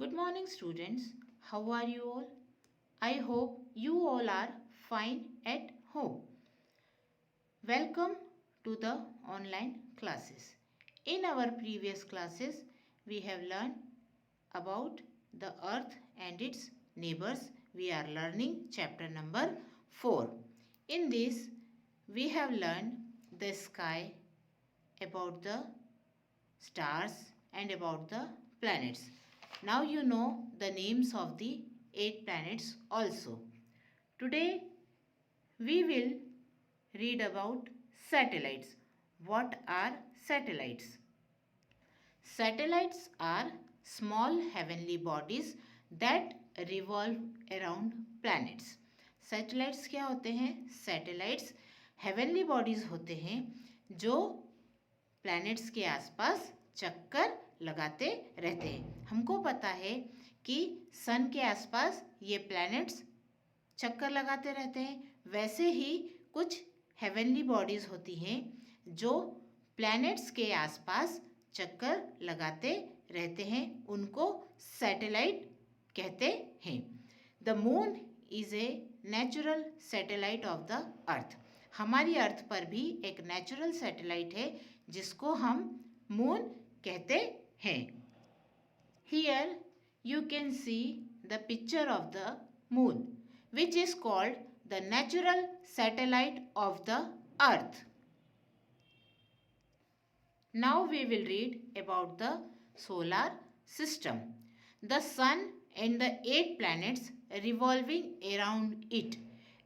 Good morning, students. How are you all? I hope you all are fine at home. Welcome to the online classes. In our previous classes, we have learned about the earth and its neighbors. We are learning chapter number 4. In this, we have learned the sky, about the stars and about the planets. Now you know the names of the 8 planets also. Today we will read about satellites. What are satellites? Satellites are small heavenly bodies that revolve around planets. Satellites क्या होते हैं? Satellites heavenly bodies होते हैं जो planets के आसपास चक्कर लगाते रहते हैं। हमको पता है कि सन के आसपास ये प्लैनेट्स चक्कर लगाते रहते हैं। वैसे ही कुछ हेवनली बॉडीज होती हैं जो प्लैनेट्स के आसपास चक्कर लगाते रहते हैं, उनको सैटेलाइट कहते हैं। The moon is a natural satellite of the earth. हमारी अर्थ पर भी एक नेचुरल सैटेलाइट है जिसको हम मून कहते हैं। Here you can see the picture of the moon which is called the natural satellite of the earth. Now we will read about the solar system. The sun and the 8 planets revolving around it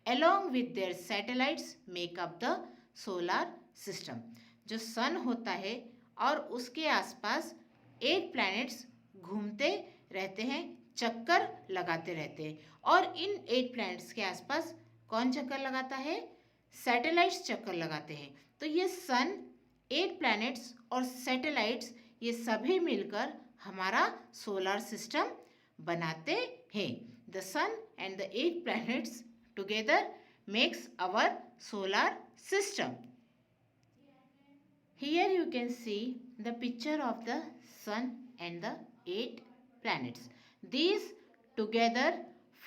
along with their satellites make up the solar system. जो सन होता है और उसके आसपास 8 planets घूमते रहते हैं, चक्कर लगाते रहते हैं। और इन 8 प्लैनेट्स के आसपास कौन चक्कर लगाता है? सैटेलाइट्स चक्कर लगाते हैं। तो ये सन, 8 प्लैनेट्स और सैटेलाइट्स ये सभी मिलकर हमारा सोलर सिस्टम बनाते हैं। The sun and the 8 planets together makes our solar system. Here you can see the picture of the sun and the 8 planets. These together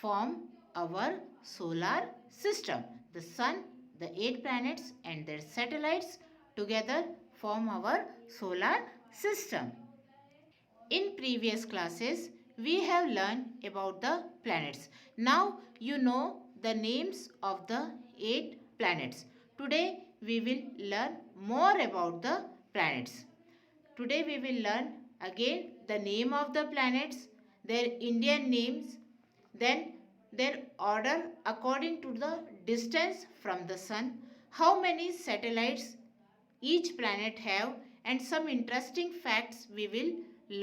form our solar system. The sun, the 8 planets and their satellites together form our solar system. In previous classes, we have learned about the planets. Now you know the names of the 8 planets. Today we will learn more about the planets. Today we will learn again the name of the planets, their Indian names, then their order according to the distance from the sun, how many satellites each planet have, and some interesting facts we will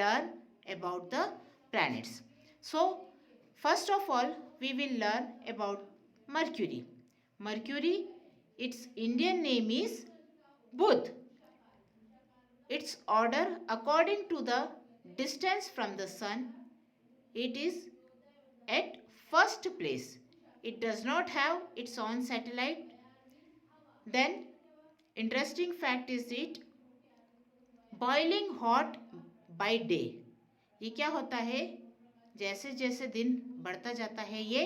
learn about the planets. So first of all we will learn about Mercury. Mercury, its Indian name is Budh. Its order according to the distance from the sun, it is at first place. It does not have its own satellite. Then interesting fact is it boiling hot by day. ये क्या होता है? जैसे जैसे दिन बढ़ता जाता है ये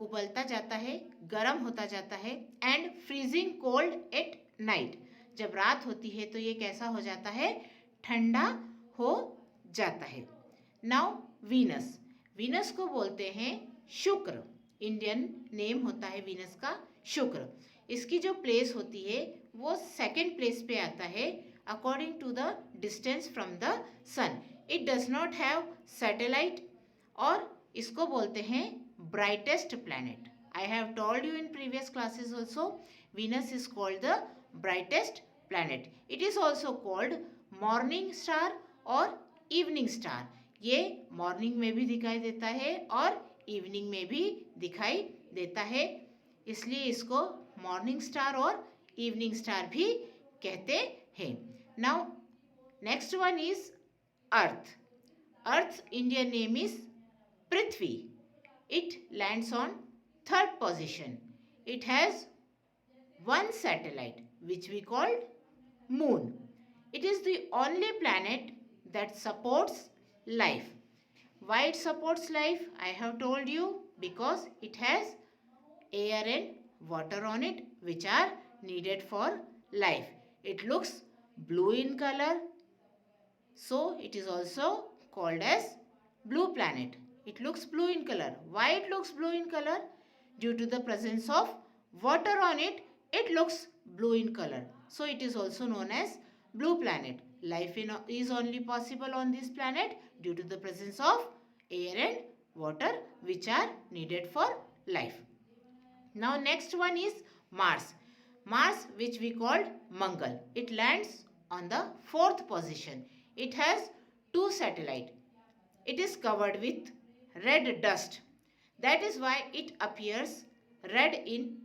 उबलता जाता है, गर्म होता जाता है। And freezing cold at night, जब रात होती है तो ये कैसा हो जाता है? ठंडा हो जाता है। नाउ वीनस, वीनस को बोलते हैं शुक्र। इंडियन नेम होता है वीनस का शुक्र। इसकी जो प्लेस होती है वो सेकंड प्लेस पे आता है according to the distance from the sun. It does not have satellite और इसको बोलते हैं brightest planet. I have told you in previous classes also, Venus is called the brightest planet. It is also called morning star और evening star. ये morning में भी दिखाई देता है और evening में भी दिखाई देता है, इसलिए इसको morning star और evening star भी कहते हैं. Now next one is Earth. Earth's Indian name is Prithvi. It lands on 3rd position. It has one satellite which we call Moon. It is the only planet that supports life. Why it supports life? I have told you, because it has air and water on it, which are needed for life. It looks blue in color, so it is also called as blue planet. It looks blue in color. Why it looks blue in color? Due to the presence of water on it, it looks blue in color. So it is also known as blue planet. Life is only possible on this planet due to the presence of air and water, which are needed for life. Now next one is Mars. Mars, which we called Mangal. It lands on the 4th position. It has 2 satellites. It is covered with red dust. That is why it appears red in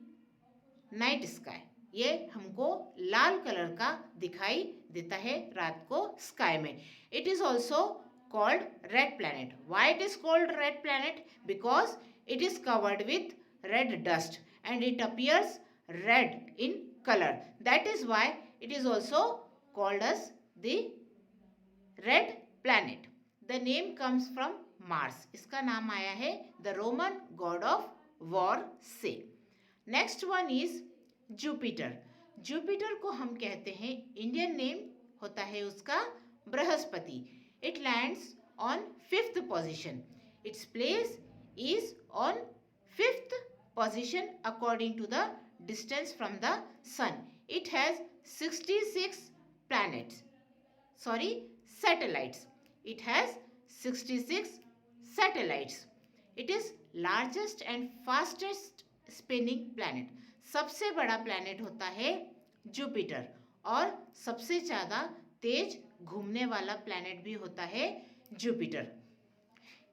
night sky. ये हमको लाल colour का दिखाई देता है रात को sky में. It is also called red planet. Why it is called red planet? Because it is covered with red dust and it appears red in color. That is why it is also called as the red planet. The name comes from Mars. इसका नाम आया है the Roman god of war से. Next one is Jupiter. Jupiter को हम कहते हैं, Indian name होता है उसका Brihaspati. It lands on 5th position. It's place is on 5th position according to the distance from the sun. It has 66 planets. Sorry, satellites. It has 66 satellites. It is largest and fastest spinning planet. सबसे बड़ा planet होता है Jupiter और सबसे ज़्यादा तेज घूमने वाला planet भी होता है जुपिटर.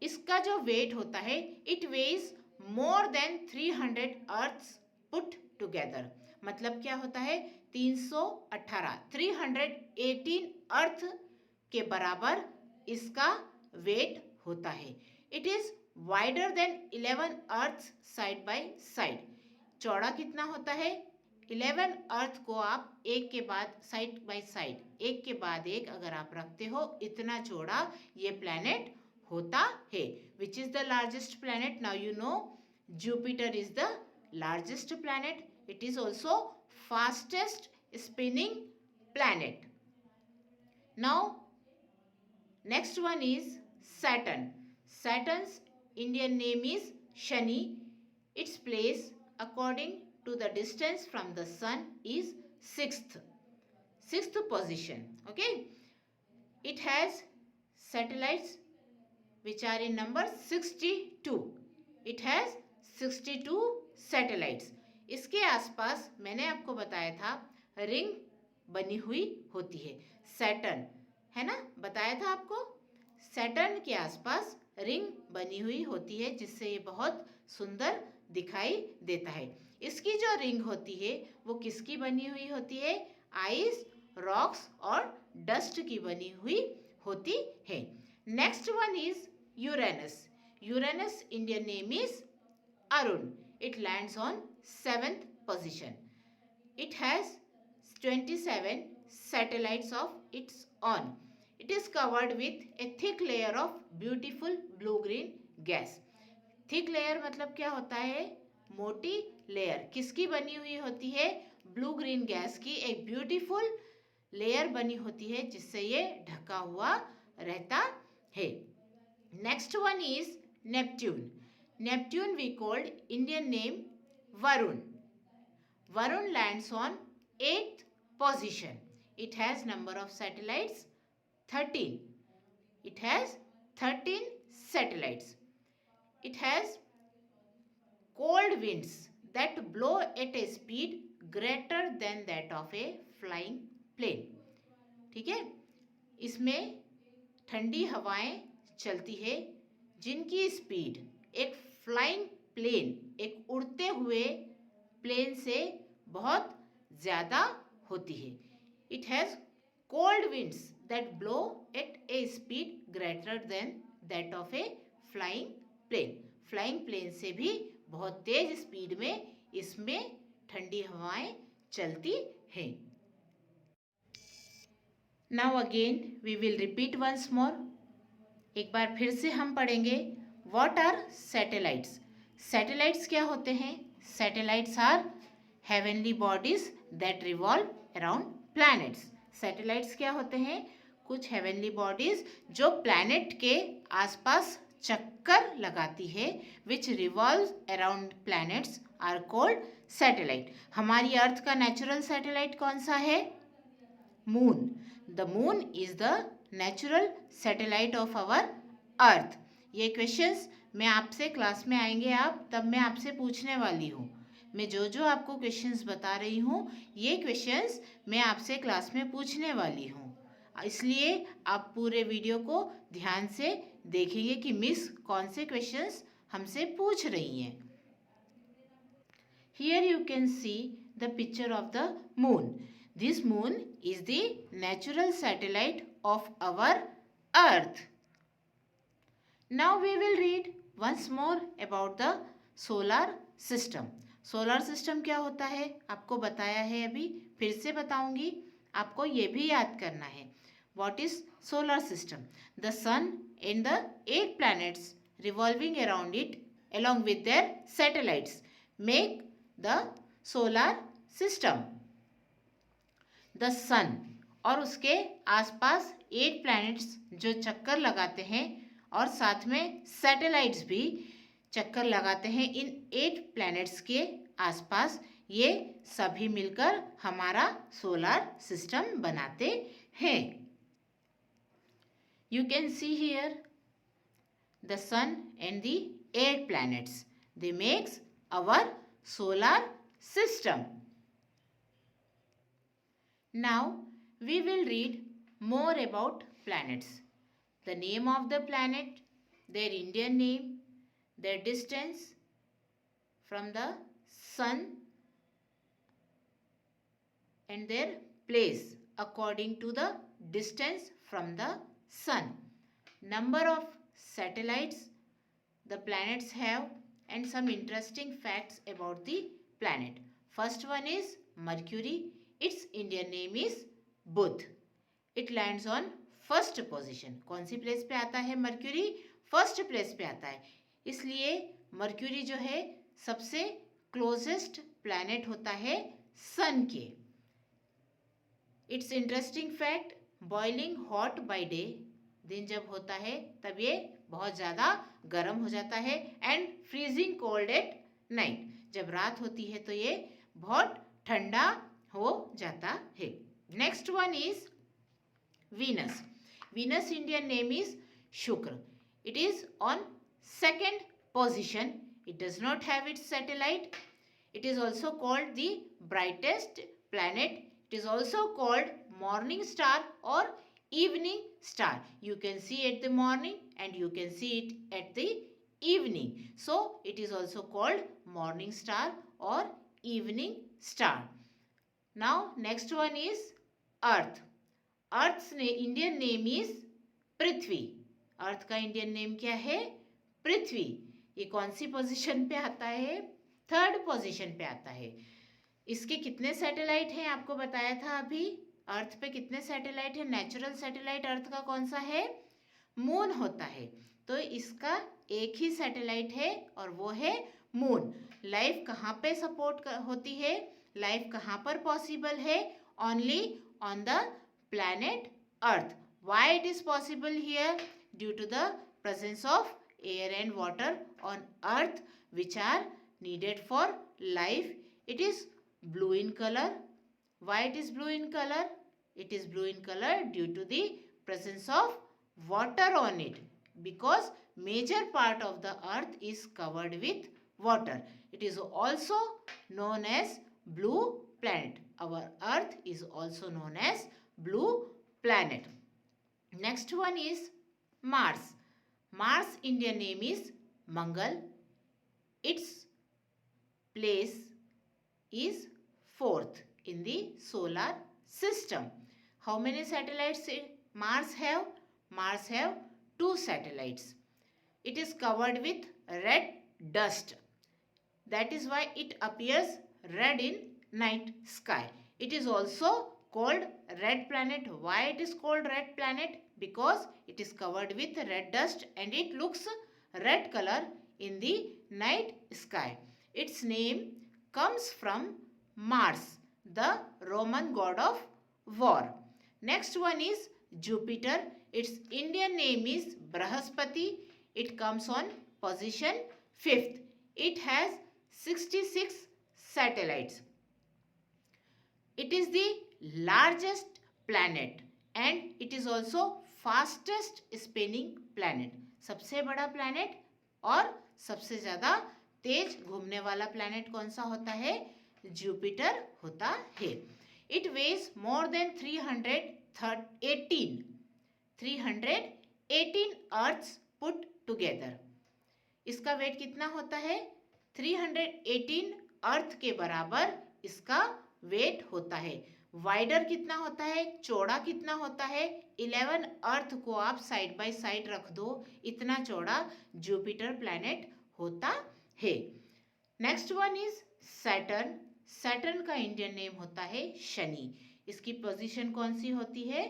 इसका जो वेट होता है, it weighs more than 300 earths put together. मतलब क्या होता है? 318 अर्थ के बराबर इसका वेट होता है. It is wider than 11 earths side by side. चौड़ा कितना होता है? 11 अर्थ को आप एक के बाद साइड बाय साइड, एक के बाद एक अगर आप रखते हो, इतना चौड़ा ये प्लैनेट होता है. Which is the largest planet? Now you know Jupiter is the largest planet. It is also fastest spinning planet. Now next one is Saturn. Saturn's Indian name is Shani. Its place according to the distance from the sun is 6th position. Okay, it has satellites which are in number 62. It has 62 satellites. इसके आसपास मैंने आपको बताया था ring बनी हुई होती है. सैटर्न है ना, बताया था आपको. सैटर्न के आसपास रिंग बनी हुई होती है जिससे ये बहुत सुंदर दिखाई देता है. इसकी जो रिंग होती है वो किसकी बनी हुई होती है? आइस, रॉक्स और डस्ट की बनी हुई होती है. Next one is Uranus. Uranus Indian name is Arun. It lands on 7th position. It has 27 satellites of its own. It is covered with a thick layer of beautiful blue-green gas. Thick layer मतलब क्या होता है? मोटी layer. किसकी बनी हुई होती है? ब्लू ग्रीन गैस की एक ब्यूटीफुल लेयर बनी होती है जिससे ये ढका हुआ रहता है. Next one is Neptune. Neptune we called Indian name Varun. Varun lands on 8th position. It has number of satellites 13. It has 13 satellites. It has cold winds that blow at a speed greater than that of a flying plane. ठीक है, इसमें ठंडी हवाएं चलती है जिनकी speed एक flying plane, एक उड़ते हुए प्लेन से बहुत ज़्यादा होती है. It has cold winds that blow at a speed greater than that of a flying plane. Flying plane से भी बहुत तेज स्पीड में इसमें ठंडी हवाएं चलती हैं. Now again we will repeat once more. एक बार फिर से हम पढ़ेंगे व्हाट आर सैटेलाइट्स। सैटेलाइट्स क्या होते हैं? Satellites are heavenly bodies that revolve around planets. Satellites क्या होते हैं? कुछ हेवनली बॉडीज जो प्लैनेट के आसपास चक्कर लगाती है, which revolve around planets are called satellite. हमारी अर्थ का नेचुरल सैटेलाइट कौन सा है? Moon. The moon is the natural satellite of our earth. ये क्वेश्चंस मैं आपसे क्लास में आएंगे आप, तब मैं आपसे पूछने वाली हूँ। मैं जो जो आपको क्वेश्चंस बता रही हूँ, ये क्वेश्चंस मैं आपसे क्लास में पूछने वाली हूँ, इसलिए आप पूरे वीडियो को ध्यान से देखेंगे कि मिस कौन से क्वेश्चंस हमसे पूछ रही हैं। Here you can see the picture of the moon. This moon is the natural satellite of our earth. Now we will read once more about the solar system. Solar system क्या होता है आपको बताया है अभी, फिर से बताऊंगी, आपको ये भी याद करना है। What is solar system? The sun and the 8 planets revolving around it along with their satellites make the solar system. The sun और उसके आसपास 8 planets जो चक्कर लगाते हैं और साथ में सैटेलाइट्स भी चक्कर लगाते हैं इन 8 प्लैनेट्स के आसपास, ये सभी मिलकर हमारा सोलर सिस्टम बनाते हैं। You can see here the sun and the 8 planets. They makes our solar system. Now we will read more about planets. The name of the planet, their Indian name, their distance from the sun and their place according to the distance from the sun. Number of satellites the planets have and some interesting facts about the planet. First one is Mercury. Its Indian name is Budh. It lands on first position. कौन सी place पे आता है mercury? First place पे आता है, इसलिए mercury जो है सबसे क्लोजेस्ट प्लैनेट होता है सन के। It's interesting fact, boiling hot by day, दिन जब होता है तब ये बहुत ज़्यादा गर्म हो जाता है, and freezing cold at night, जब रात होती है तो ये बहुत ठंडा हो जाता है। Next one is Venus. Venus Indian name is Shukra. It is on second position. It does not have its satellite. It is also called the brightest planet. It is also called morning star or evening star. You can see at the morning and you can see it at the evening. So it is also called morning star or evening star. Now next one is Earth. Earth Indian name is Prithvi. Earth का Indian name क्या है? पृथ्वी। ये कौन सी position पे आता है? Third position पे आता है। इसके कितने सैटेलाइट हैं आपको बताया था अभी। अर्थ पे कितने सैटेलाइट हैं? नेचुरल सैटेलाइट अर्थ का कौन सा है? मून होता है, तो इसका एक ही सैटेलाइट है और वो है मून। लाइफ कहाँ पे सपोर्ट होती है? लाइफ कहाँ पर पॉसिबल है? Only on the planet Earth. Why it is possible here? Due to the presence of air and water on Earth which are needed for life. It is blue in color. Why it is blue in color? It is blue in color due to the presence of water on it, because major part of the Earth is covered with water. It is also known as blue planet. Our Earth is also known as blue planet. Next one is Mars. Mars Indian name is Mangal. Its place is fourth in the solar system. How many satellites Mars have? Mars have 2 satellites. It is covered with red dust. That is why it appears red in night sky. It is also called red planet. Why it is called red planet? because it is covered with red dust and it looks red color in the night sky. Its name comes from Mars, the Roman god of war. Next one is Jupiter. Its Indian name is Brahaspati. It comes on position 5th. It has 66 satellites. It is the largest planet and it is also fastest spinning planet. सबसे बड़ा planet और सबसे ज़्यादा तेज घूमने वाला planet कौन सा होता है? Jupiter होता है. It weighs more than 318 Earths put together. इसका वेट कितना होता है? 318 अर्थ के बराबर इसका वेट होता है. वाइडर कितना होता है? चौड़ा कितना होता है? 11 अर्थ को आप साइड बाय साइड रख दो, इतना चौड़ा जुपिटर प्लैनेट होता है. Next one is Saturn. Saturn का इंडियन नेम होता है शनि. इसकी पोजीशन कौन सी होती है?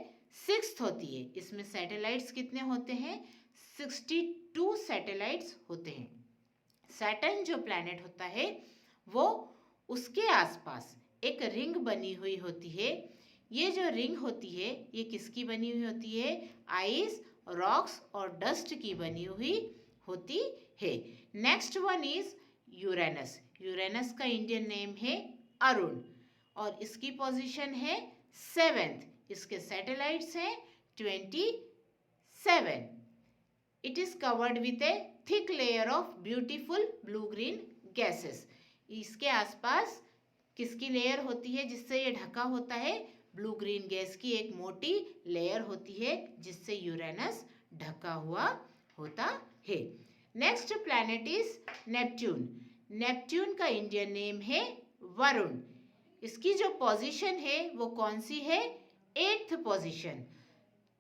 6th होती है. इसमें सैटेलाइट्स कितने होते हैं? 62 सैटेलाइट्स होते हैं. सैटर्न जो प्लैनेट होता है वो उसके आसपास एक रिंग बनी हुई होती है. ये जो रिंग होती है ये किसकी बनी हुई होती है? आइस, रॉक्स और डस्ट की बनी हुई होती है. Next one is Uranus. Uranus का इंडियन नेम है अरुण और इसकी पोजीशन है 7th. इसके सैटेलाइट्स हैं 27. It is covered with a thick layer of beautiful blue-green gases. इसके आसपास किसकी लेयर होती है जिससे ये ढका होता है? ब्लू ग्रीन गैस की एक मोटी लेयर होती है जिससे यूरेनस ढका हुआ होता है. Next planet is Neptune. Neptune का इंडियन नेम है वरुण. इसकी जो पोजीशन है वो कौन सी है? 8th position.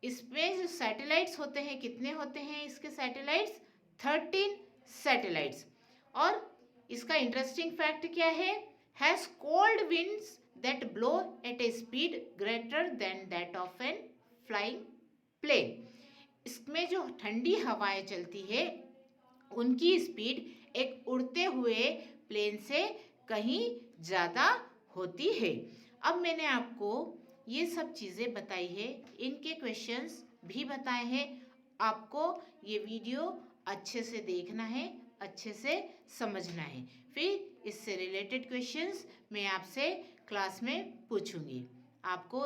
इसमें जो सैटेलाइट्स होते हैं कितने होते हैं? इसके सैटेलाइट्स 13 सैटेलाइट्स. और इसका इंटरेस्टिंग फैक्ट क्या है? Has cold winds that blow at a speed greater than that of an flying plane. इसमें जो ठंडी हवाएं चलती है उनकी स्पीड एक उड़ते हुए प्लेन से कहीं ज़्यादा होती है. अब मैंने आपको ये सब चीज़ें बताई है, इनके क्वेश्चंस भी बताए हैं. आपको ये वीडियो अच्छे से देखना है, अच्छे से समझना है. फिर इससे रिलेटेड क्वेश्चंस मैं आपसे क्लास में पूछूंगी. आपको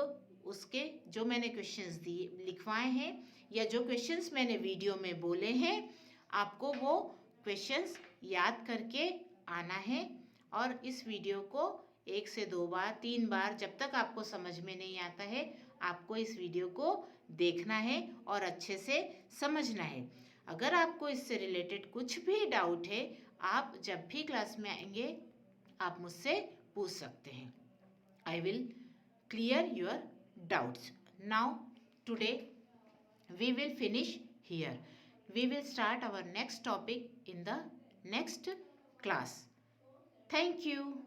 उसके जो मैंने क्वेश्चंस दिए लिखवाए हैं या जो क्वेश्चंस मैंने वीडियो में बोले हैं आपको वो क्वेश्चंस याद करके आना है. और इस वीडियो को 1 से 2 बार 3 बार जब तक आपको समझ में नहीं आता है आपको इस वीडियो को देखना है और अच्छे से समझना है. अगर आपको इससे रिलेटेड कुछ भी डाउट है आप जब भी क्लास में आएंगे आप मुझसे पूछ सकते हैं. I will clear your doubts. Now today we will finish here. We will start our next topic in the next class. Thank you.